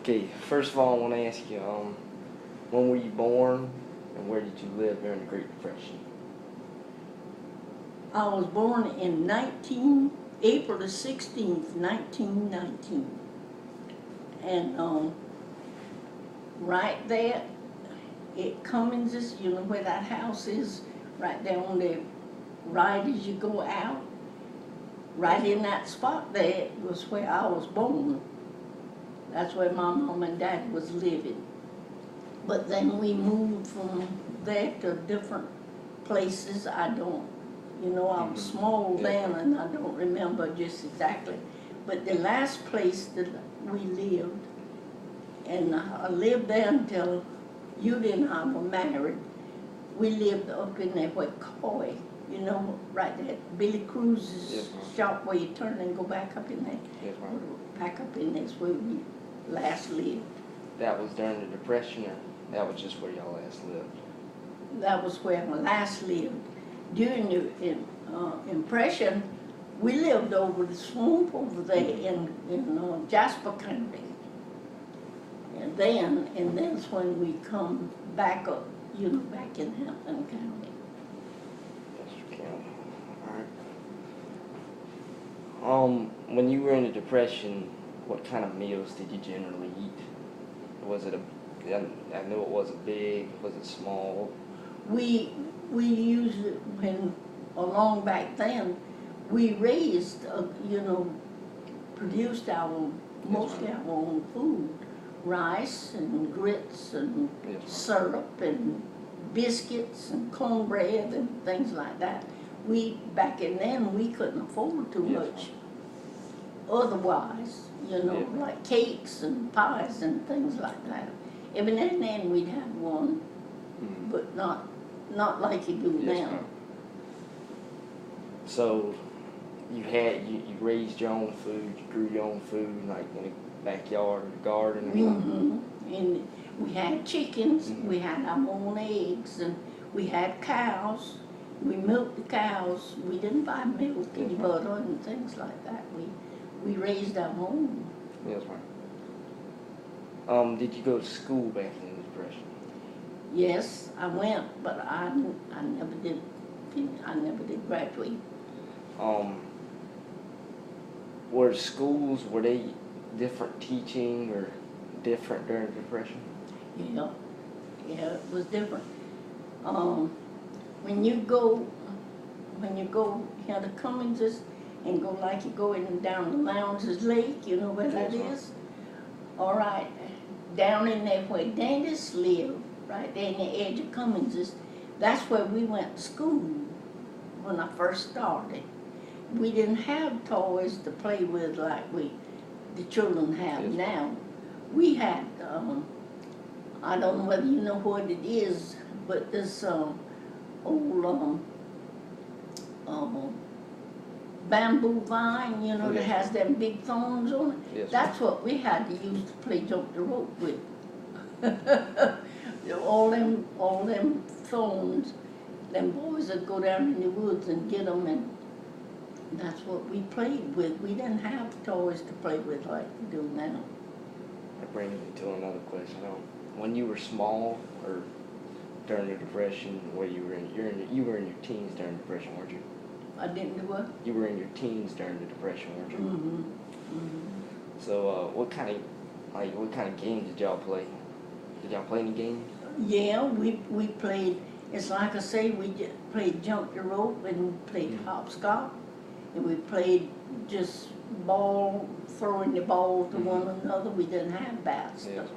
Okay, first of all, I want to ask you, when were you born, and where did you live during the Great Depression? I was born in April the 16th, 1919. And right there at Cummins, you know where that house is, right there on the right as you go out, right in that spot there was where I was born. That's where my mom and dad was living. But then we moved from there to different places. I was small then and I don't remember just exactly. But the last place that we lived, and I lived there until Judy and I were married, we lived up in there where Coy, right there, Billy Cruz's shop where you turn and go back up in there. Yes, ma'am. Back up in there's where we last lived. That was during the Depression, or that was just where y'all last lived? That was where I last lived. During the Impression, we lived over the swamp over there in Jasper County. And that's when we come back up, back in Hampton County. Chester County. All right. When you were in the Depression, what kind of meals did you generally eat? Was it I know it wasn't big. Was it small? We usually, along back then, we raised, produced mostly our own food. Rice and grits and syrup and biscuits and cornbread and things like that. Back in then, we couldn't afford too much otherwise, like cakes and pies and things like that. Every now and then we'd have one, but not like you do now. Ma'am. So you raised your own food, you grew your own food, like in the backyard or the garden or something? And we had chickens, we had our own eggs, and we had cows. We milked the cows. We didn't buy milk and butter and things like that. We raised our own. Yes, ma'am. Did you go to school back in the Depression? Yes, I went, but I never did. I never did graduate. Were they different teaching or different during the Depression? Yeah, it was different. When you go here to Cummins and go like you going down the Lowndes Lake, you know where that is? All right, down in there where Dandis lived, right there in the edge of Cummins, that's where we went to school when I first started. We didn't have toys to play with like the children have now. We had, I don't know whether you know what it is, but this old bamboo vine, that has them big thorns on it. Yes, that's what we had to use to play jump the rope with. all them thorns, them boys would go down in the woods and get them, and that's what we played with. We didn't have toys to play with like we do now. That brings me to another question. When you were small, or during the Depression, where you were in your teens during the Depression, weren't you? I didn't do what? You were in your teens during the Depression, weren't you? Mm-hmm. Mm-hmm. So, what kind of games did y'all play? Did y'all play any games? Yeah, we played. It's like I say, we played jump the rope and played hopscotch, and we played just throwing the ball to one another. We didn't have bats. Yes,